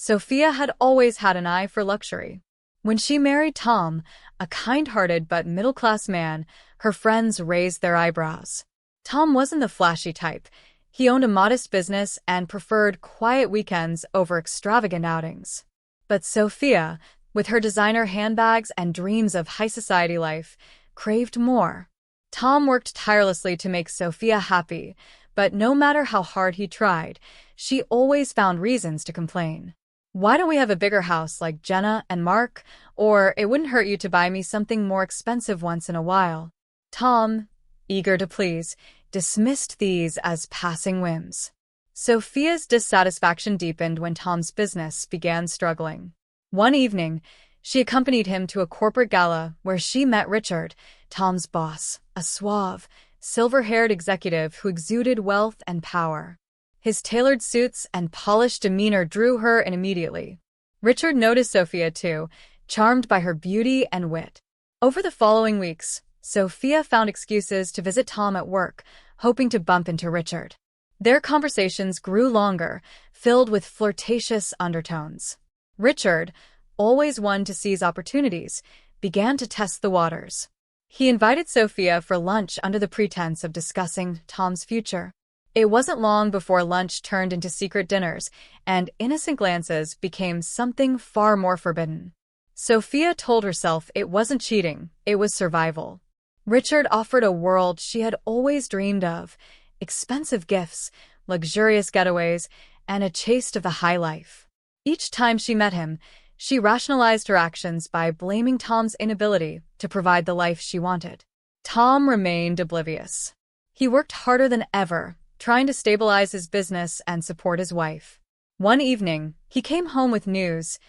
Sophia had always had an eye for luxury. When she married Tom, a kind-hearted but middle-class man, her friends raised their eyebrows. Tom wasn't the flashy type. He owned a modest business and preferred quiet weekends over extravagant outings. But Sophia, with her designer handbags and dreams of high society life, craved more. Tom worked tirelessly to make Sophia happy, but no matter how hard he tried, she always found reasons to complain. Why don't we have a bigger house like Jenna and Mark? Or it wouldn't hurt you to buy me something more expensive once in a while. Tom, eager to please, dismissed these as passing whims. Sophia's dissatisfaction deepened when Tom's business began struggling. One evening, she accompanied him to a corporate gala where she met Richard, Tom's boss, a suave, silver-haired executive who exuded wealth and power. His tailored suits and polished demeanor drew her in immediately. Richard noticed Sophia too, charmed by her beauty and wit. Over the following weeks, Sophia found excuses to visit Tom at work, hoping to bump into Richard. Their conversations grew longer, filled with flirtatious undertones. Richard, always one to seize opportunities, began to test the waters. He invited Sophia for lunch under the pretense of discussing Tom's future. It wasn't long before lunch turned into secret dinners, and innocent glances became something far more forbidden. Sophia told herself it wasn't cheating, it was survival. Richard offered a world she had always dreamed of: expensive gifts, luxurious getaways, and a taste of the high life. Each time she met him, she rationalized her actions by blaming Tom's inability to provide the life she wanted. Tom remained oblivious. He worked harder than ever, trying to stabilize his business and support his wife. One evening, he came home with news.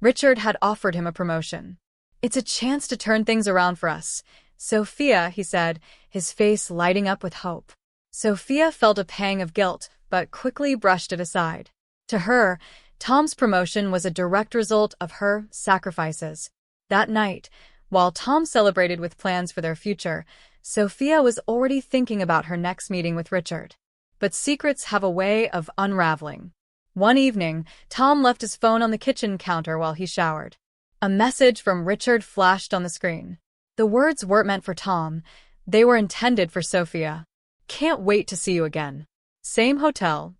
Richard had offered him a promotion. "It's a chance to turn things around for us, Sophia," he said, his face lighting up with hope. Sophia felt a pang of guilt, but quickly brushed it aside. To her, Tom's promotion was a direct result of her sacrifices. That night, while Tom celebrated with plans for their future, Sophia was already thinking about her next meeting with Richard. But secrets have a way of unraveling. One evening, Tom left his phone on the kitchen counter while he showered. A message from Richard flashed on the screen. The words weren't meant for Tom. They were intended for Sophia. "Can't wait to see you again. Same hotel."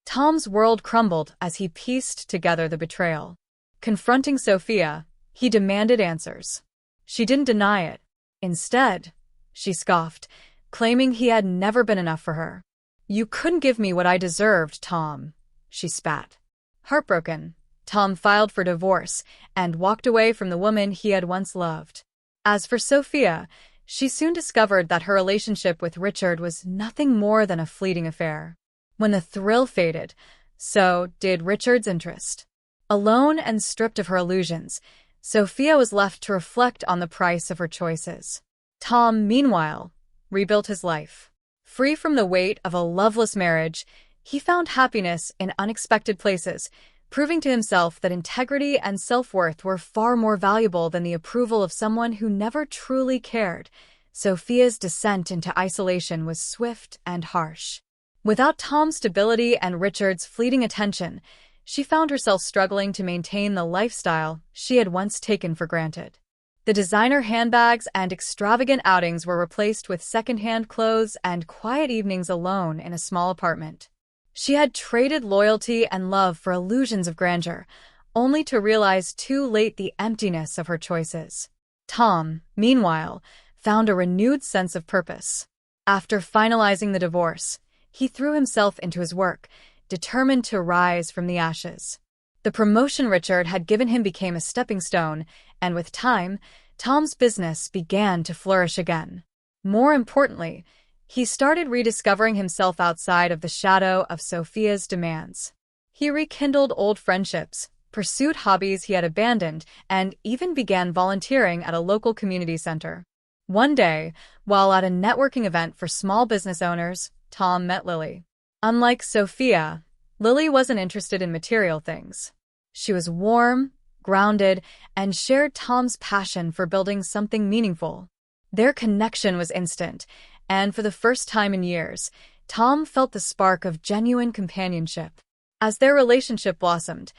Tom's world crumbled as he pieced together the betrayal. Confronting Sophia, he demanded answers. She didn't deny it. Instead, she scoffed, claiming he had never been enough for her. "You couldn't give me what I deserved, Tom," she spat. Heartbroken, Tom filed for divorce and walked away from the woman he had once loved. As for Sophia, she soon discovered that her relationship with Richard was nothing more than a fleeting affair. When the thrill faded, so did Richard's interest. Alone and stripped of her illusions, Sophia was left to reflect on the price of her choices. Tom, meanwhile, rebuilt his life. Free from the weight of a loveless marriage, he found happiness in unexpected places, proving to himself that integrity and self-worth were far more valuable than the approval of someone who never truly cared. Sophia's descent into isolation was swift and harsh. Without Tom's stability and Richard's fleeting attention, she found herself struggling to maintain the lifestyle she had once taken for granted. The designer handbags and extravagant outings were replaced with second-hand clothes and quiet evenings alone in a small apartment. She had traded loyalty and love for illusions of grandeur, only to realize too late the emptiness of her choices. Tom, meanwhile, found a renewed sense of purpose. After finalizing the divorce, he threw himself into his work, determined to rise from the ashes. The promotion Richard had given him became a stepping stone, and with time, Tom's business began to flourish again. More importantly, he started rediscovering himself outside of the shadow of Sophia's demands. He rekindled old friendships, pursued hobbies he had abandoned, and even began volunteering at a local community center. One day, while at a networking event for small business owners, Tom met Lily. Unlike Sophia, Lily wasn't interested in material things. She was warm, grounded, and shared Tom's passion for building something meaningful. Their connection was instant, and for the first time in years, Tom felt the spark of genuine companionship. As their relationship blossomed,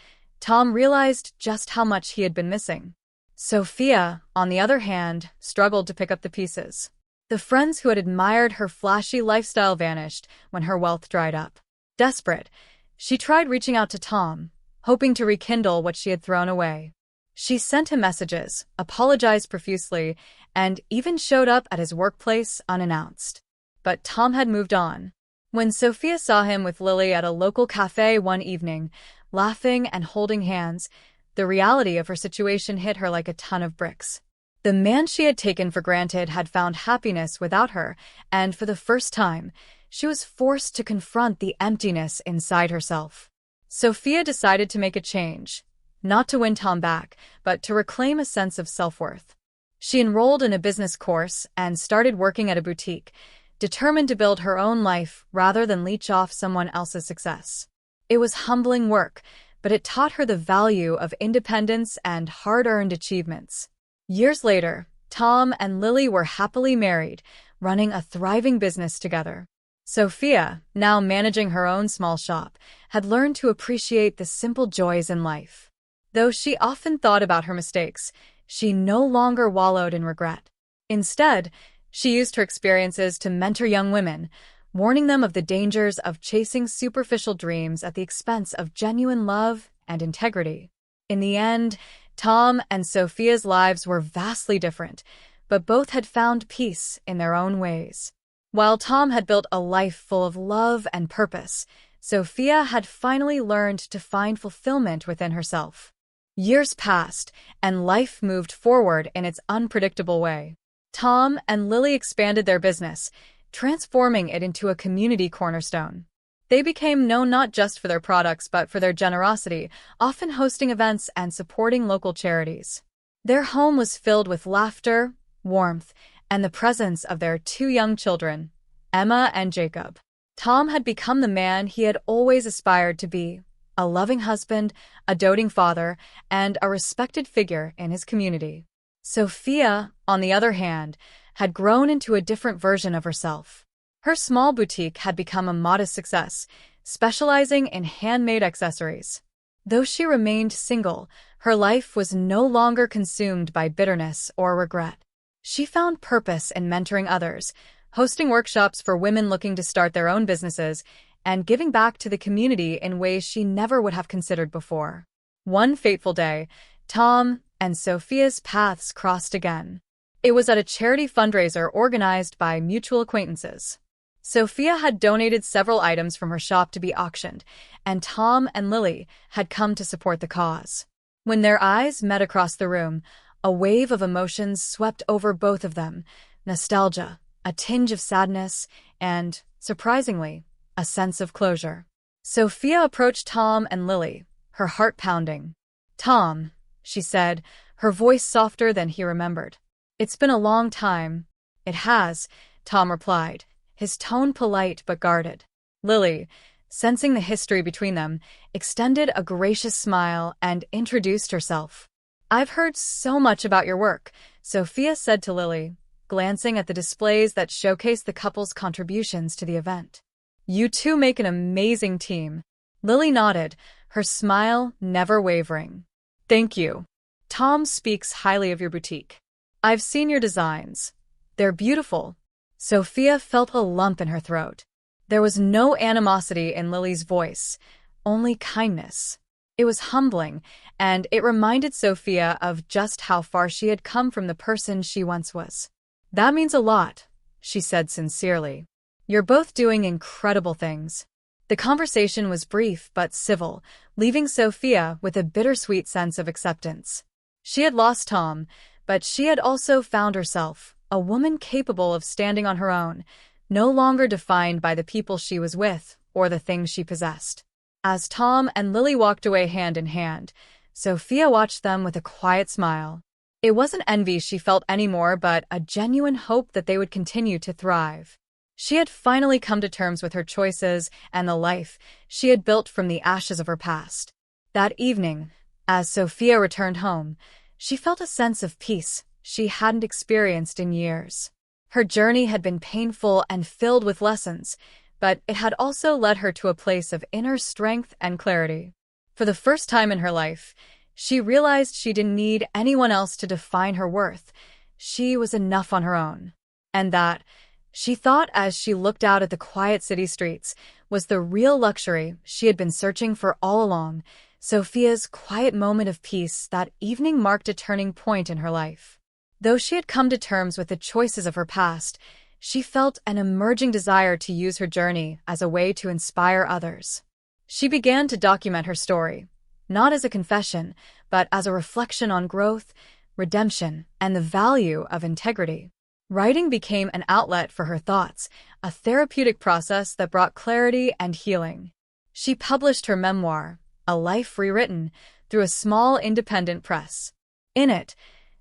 Tom realized just how much he had been missing. Sophia, on the other hand, struggled to pick up the pieces. The friends who had admired her flashy lifestyle vanished when her wealth dried up. Desperate, she tried reaching out to Tom, hoping to rekindle what she had thrown away. She sent him messages, apologized profusely, and even showed up at his workplace unannounced. But Tom had moved on. When Sophia saw him with Lily at a local cafe one evening, laughing and holding hands, the reality of her situation hit her like a ton of bricks. The man she had taken for granted had found happiness without her, and for the first time, she was forced to confront the emptiness inside herself. Sophia decided to make a change, not to win Tom back, but to reclaim a sense of self-worth. She enrolled in a business course and started working at a boutique, determined to build her own life rather than leech off someone else's success. It was humbling work, but it taught her the value of independence and hard-earned achievements. Years later, Tom and Lily were happily married, running a thriving business together. Sophia, now managing her own small shop, had learned to appreciate the simple joys in life. Though she often thought about her mistakes, she no longer wallowed in regret. Instead, she used her experiences to mentor young women, warning them of the dangers of chasing superficial dreams at the expense of genuine love and integrity. In the end, Tom and Sophia's lives were vastly different, but both had found peace in their own ways. While Tom had built a life full of love and purpose, Sophia had finally learned to find fulfillment within herself. Years passed, and life moved forward in its unpredictable way. Tom and Lily expanded their business, transforming it into a community cornerstone. They became known not just for their products but for their generosity, often hosting events and supporting local charities. Their home was filled with laughter, warmth, and the presence of their two young children, Emma and Jacob. Tom had become the man he had always aspired to be, a loving husband, a doting father, and a respected figure in his community. Sophia, on the other hand, had grown into a different version of herself. Her small boutique had become a modest success, specializing in handmade accessories. Though she remained single, her life was no longer consumed by bitterness or regret. She found purpose in mentoring others, hosting workshops for women looking to start their own businesses, and giving back to the community in ways she never would have considered before. One fateful day, Tom and Sophia's paths crossed again. It was at a charity fundraiser organized by mutual acquaintances. Sophia had donated several items from her shop to be auctioned, and Tom and Lily had come to support the cause. When their eyes met across the room, a wave of emotions swept over both of them: nostalgia, a tinge of sadness, and, surprisingly, a sense of closure. Sophia approached Tom and Lily, her heart pounding. "Tom," she said, her voice softer than he remembered. "It's been a long time." "It has," Tom replied, his tone polite but guarded. Lily, sensing the history between them, extended a gracious smile and introduced herself. "I've heard so much about your work," Sophia said to Lily, glancing at the displays that showcased the couple's contributions to the event. "You two make an amazing team." Lily nodded, her smile never wavering. "Thank you. Tom speaks highly of your boutique. I've seen your designs. They're beautiful." Sophia felt a lump in her throat. There was no animosity in Lily's voice, only kindness. It was humbling, and it reminded Sophia of just how far she had come from the person she once was. "That means a lot," she said sincerely. "You're both doing incredible things." The conversation was brief but civil, leaving Sophia with a bittersweet sense of acceptance. She had lost Tom, but she had also found herself, a woman capable of standing on her own, no longer defined by the people she was with or the things she possessed. As Tom and Lily walked away hand in hand, Sophia watched them with a quiet smile. It wasn't envy she felt anymore, but a genuine hope that they would continue to thrive. She had finally come to terms with her choices and the life she had built from the ashes of her past. That evening, as Sophia returned home, she felt a sense of peace she hadn't experienced in years. Her journey had been painful and filled with lessons, but it had also led her to a place of inner strength and clarity. For the first time in her life, she realized she didn't need anyone else to define her worth. She was enough on her own. And that, she thought as she looked out at the quiet city streets, was the real luxury she had been searching for all along. Sophia's quiet moment of peace that evening marked a turning point in her life. Though she had come to terms with the choices of her past, she felt an emerging desire to use her journey as a way to inspire others. She began to document her story, not as a confession, but as a reflection on growth, redemption, and the value of integrity. Writing became an outlet for her thoughts, a therapeutic process that brought clarity and healing. She published her memoir, A Life Rewritten, through a small independent press. In it,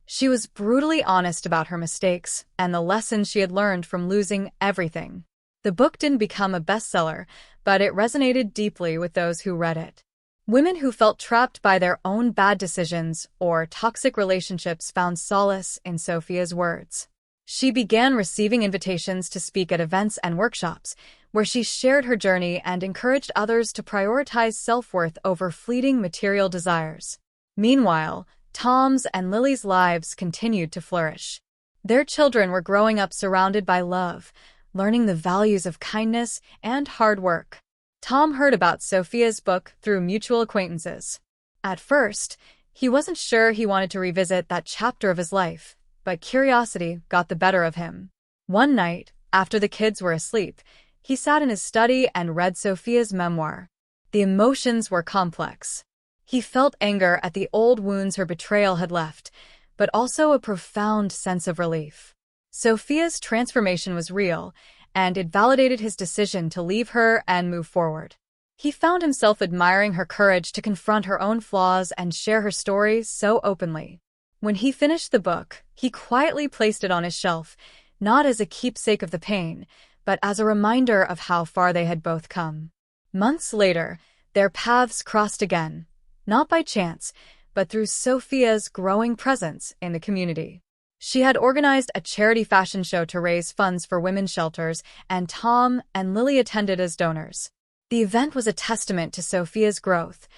she was brutally honest about her mistakes and the lessons she had learned from losing everything. The book didn't become a bestseller, but it resonated deeply with those who read it. Women who felt trapped by their own bad decisions or toxic relationships found solace in Sophia's words. She began receiving invitations to speak at events and workshops, where she shared her journey and encouraged others to prioritize self-worth over fleeting material desires. Meanwhile, Tom's and Lily's lives continued to flourish. Their children were growing up surrounded by love, learning the values of kindness and hard work. Tom heard about Sophia's book through mutual acquaintances. At first, he wasn't sure he wanted to revisit that chapter of his life, but curiosity got the better of him. One night, after the kids were asleep, he sat in his study and read Sophia's memoir. The emotions were complex. He felt anger at the old wounds her betrayal had left, but also a profound sense of relief. Sophia's transformation was real, and it validated his decision to leave her and move forward. He found himself admiring her courage to confront her own flaws and share her story so openly. When he finished the book, he quietly placed it on his shelf, not as a keepsake of the pain, but as a reminder of how far they had both come. Months later, their paths crossed again, not by chance, but through Sophia's growing presence in the community. She had organized a charity fashion show to raise funds for women's shelters, and Tom and Lily attended as donors. The event was a testament to Sophia's growth.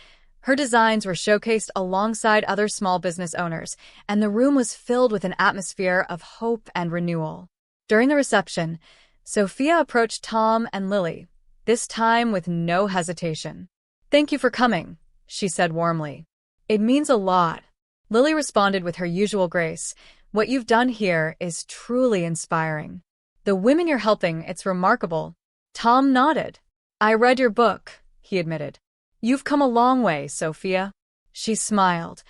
Her designs were showcased alongside other small business owners, and the room was filled with an atmosphere of hope and renewal. During the reception, Sophia approached Tom and Lily, this time with no hesitation. "Thank you for coming," she said warmly. "It means a lot." Lily responded with her usual grace. "What you've done here is truly inspiring. The women you're helping, it's remarkable." Tom nodded. "I read your book," he admitted. "You've come a long way, Sophia." She smiled,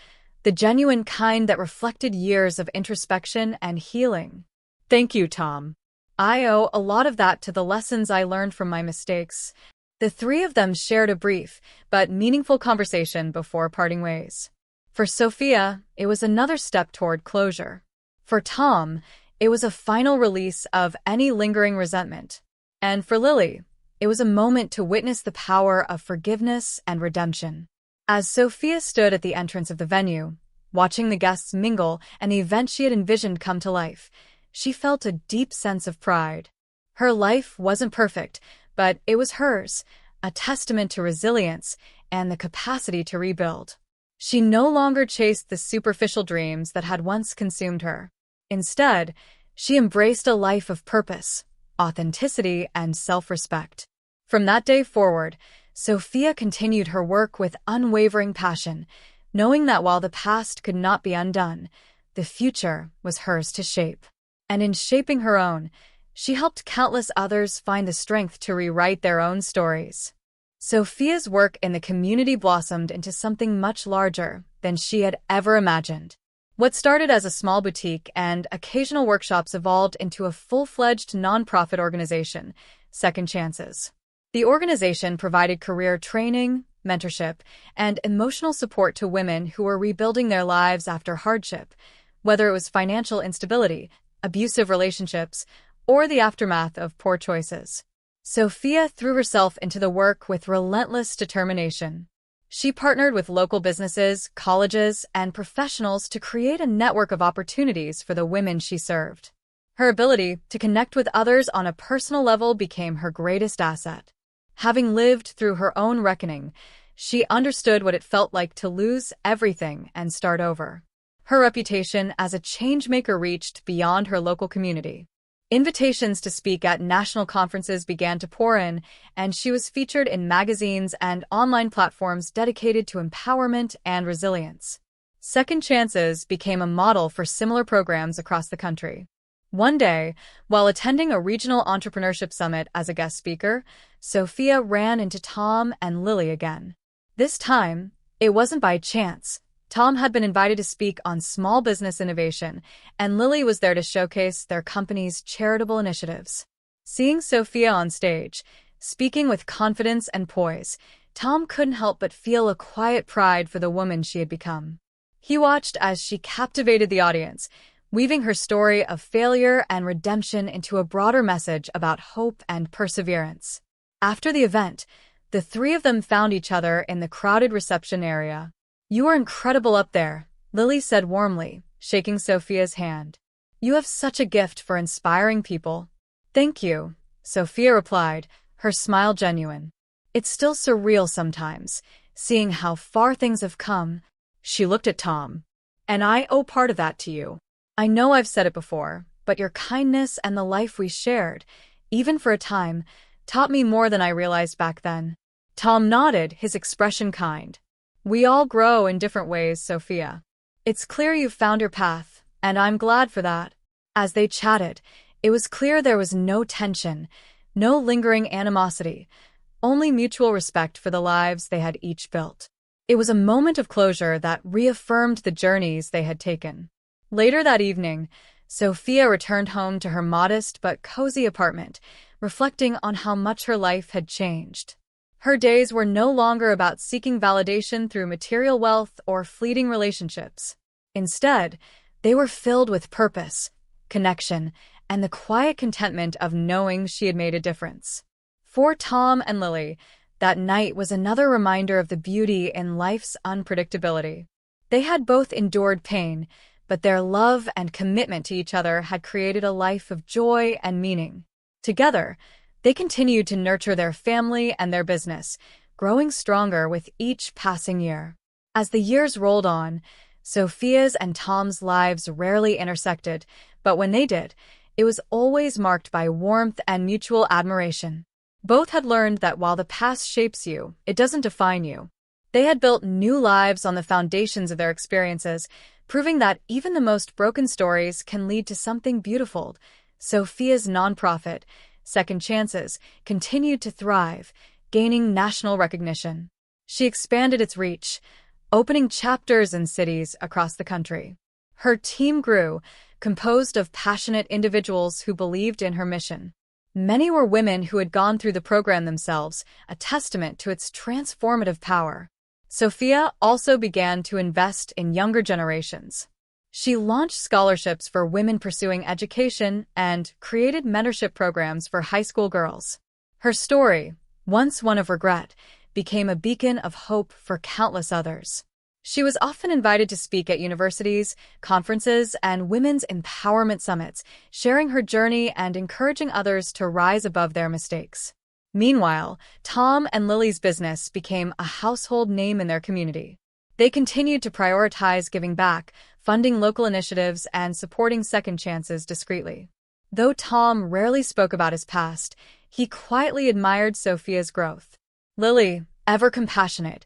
the genuine kind that reflected years of introspection and healing. "Thank you, Tom. I owe a lot of that to the lessons I learned from my mistakes." The three of them shared a brief but meaningful conversation before parting ways. For Sophia, it was another step toward closure. For Tom, it was a final release of any lingering resentment. And for Lily, it was a moment to witness the power of forgiveness and redemption. As Sophia stood at the entrance of the venue, watching the guests mingle and the event she had envisioned come to life, she felt a deep sense of pride. Her life wasn't perfect, but it was hers, a testament to resilience and the capacity to rebuild. She no longer chased the superficial dreams that had once consumed her. Instead, she embraced a life of purpose, authenticity, and self-respect. From that day forward, Sophia continued her work with unwavering passion, knowing that while the past could not be undone, the future was hers to shape. And in shaping her own, she helped countless others find the strength to rewrite their own stories. Sophia's work in the community blossomed into something much larger than she had ever imagined. What started as a small boutique and occasional workshops evolved into a full-fledged nonprofit organization, Second Chances. The organization provided career training, mentorship, and emotional support to women who were rebuilding their lives after hardship, whether it was financial instability, abusive relationships, or the aftermath of poor choices. Sophia threw herself into the work with relentless determination. She partnered with local businesses, colleges, and professionals to create a network of opportunities for the women she served. Her ability to connect with others on a personal level became her greatest asset. Having lived through her own reckoning, she understood what it felt like to lose everything and start over. Her reputation as a changemaker reached beyond her local community. Invitations to speak at national conferences began to pour in, and she was featured in magazines and online platforms dedicated to empowerment and resilience. Second Chances became a model for similar programs across the country. One day, while attending a regional entrepreneurship summit as a guest speaker, Sophia ran into Tom and Lily again. This time, it wasn't by chance. Tom had been invited to speak on small business innovation, and Lily was there to showcase their company's charitable initiatives. Seeing Sophia on stage, speaking with confidence and poise, Tom couldn't help but feel a quiet pride for the woman she had become. He watched as she captivated the audience, weaving her story of failure and redemption into a broader message about hope and perseverance. After the event, the three of them found each other in the crowded reception area. "You are incredible up there," Lily said warmly, shaking Sophia's hand. "You have such a gift for inspiring people." "Thank you," Sophia replied, her smile genuine. "It's still surreal sometimes, seeing how far things have come." She looked at Tom. "And I owe part of that to you. I know I've said it before, but your kindness and the life we shared, even for a time, taught me more than I realized back then." Tom nodded, his expression kind. "We all grow in different ways, Sophia. It's clear you've found your path, and I'm glad for that." As they chatted, it was clear there was no tension, no lingering animosity, only mutual respect for the lives they had each built. It was a moment of closure that reaffirmed the journeys they had taken. Later that evening, Sophia returned home to her modest but cozy apartment, reflecting on how much her life had changed. Her days were no longer about seeking validation through material wealth or fleeting relationships. Instead, they were filled with purpose, connection, and the quiet contentment of knowing she had made a difference. For Tom and Lily, that night was another reminder of the beauty in life's unpredictability. They had both endured pain, but their love and commitment to each other had created a life of joy and meaning. Together, they continued to nurture their family and their business, growing stronger with each passing year. As the years rolled on, Sophia's and Tom's lives rarely intersected, but when they did, it was always marked by warmth and mutual admiration. Both had learned that while the past shapes you, it doesn't define you. They had built new lives on the foundations of their experiences, proving that even the most broken stories can lead to something beautiful. Sophia's nonprofit, Second Chances, continued to thrive, gaining national recognition. She expanded its reach, opening chapters in cities across the country. Her team grew, composed of passionate individuals who believed in her mission. Many were women who had gone through the program themselves, a testament to its transformative power. Sophia also began to invest in younger generations. She launched scholarships for women pursuing education and created mentorship programs for high school girls. Her story, once one of regret, became a beacon of hope for countless others. She was often invited to speak at universities, conferences, and women's empowerment summits, sharing her journey and encouraging others to rise above their mistakes. Meanwhile, Tom and Lily's business became a household name in their community. They continued to prioritize giving back, funding local initiatives, and supporting Second Chances discreetly. Though Tom rarely spoke about his past, he quietly admired Sophia's growth. Lily, ever compassionate,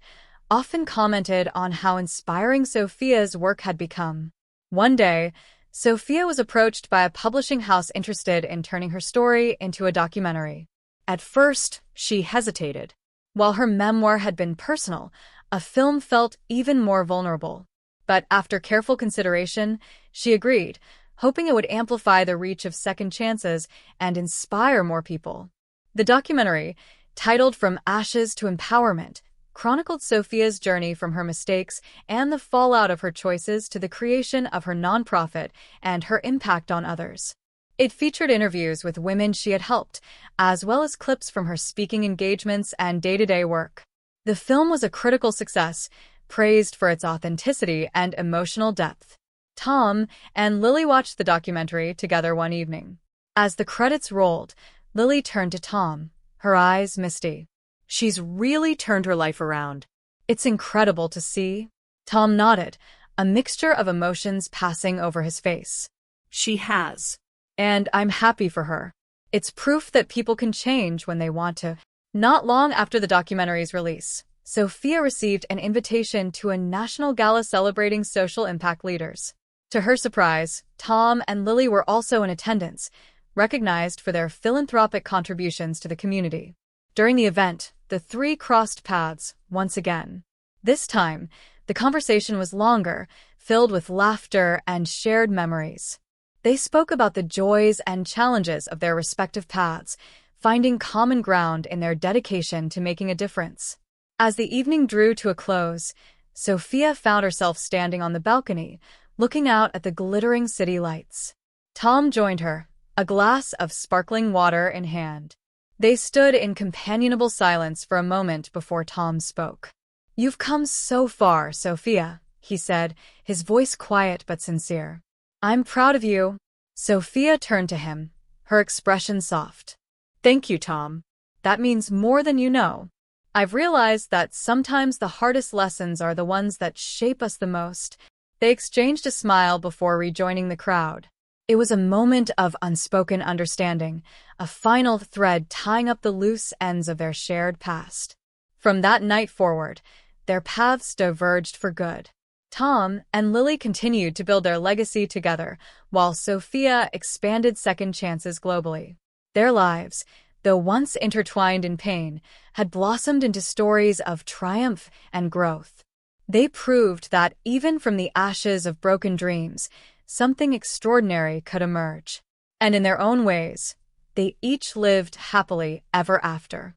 often commented on how inspiring Sophia's work had become. One day, Sophia was approached by a publishing house interested in turning her story into a documentary. At first, she hesitated. While her memoir had been personal, a film felt even more vulnerable. But after careful consideration, she agreed, hoping it would amplify the reach of Second Chances and inspire more people. The documentary, titled From Ashes to Empowerment, chronicled Sophia's journey from her mistakes and the fallout of her choices to the creation of her nonprofit and her impact on others. It featured interviews with women she had helped, as well as clips from her speaking engagements and day-to-day work. The film was a critical success, praised for its authenticity and emotional depth. Tom and Lily watched the documentary together one evening. As the credits rolled, Lily turned to Tom, her eyes misty. "She's really turned her life around. It's incredible to see. Tom nodded, a mixture of emotions passing over his face. She has. And I'm happy for her. It's proof that people can change when they want to. Not long after the documentary's release, Sophia received an invitation to a national gala celebrating social impact leaders. To her surprise, Tom and Lily were also in attendance, recognized for their philanthropic contributions to the community. During the event, the three crossed paths once again. This time, the conversation was longer, filled with laughter and shared memories. They spoke about the joys and challenges of their respective paths, finding common ground in their dedication to making a difference. As the evening drew to a close, Sophia found herself standing on the balcony, looking out at the glittering city lights. Tom joined her, a glass of sparkling water in hand. They stood in companionable silence for a moment before Tom spoke. "You've come so far, Sophia," he said, his voice quiet but sincere. "I'm proud of you." Sophia turned to him, her expression soft. "Thank you, Tom. That means more than you know. I've realized that sometimes the hardest lessons are the ones that shape us the most." They exchanged a smile before rejoining the crowd. It was a moment of unspoken understanding, a final thread tying up the loose ends of their shared past. From that night forward, their paths diverged for good. Tom and Lily continued to build their legacy together, while Sophia expanded second chances globally. Their lives, though once intertwined in pain, had blossomed into stories of triumph and growth. They proved that even from the ashes of broken dreams, something extraordinary could emerge. And in their own ways, they each lived happily ever after.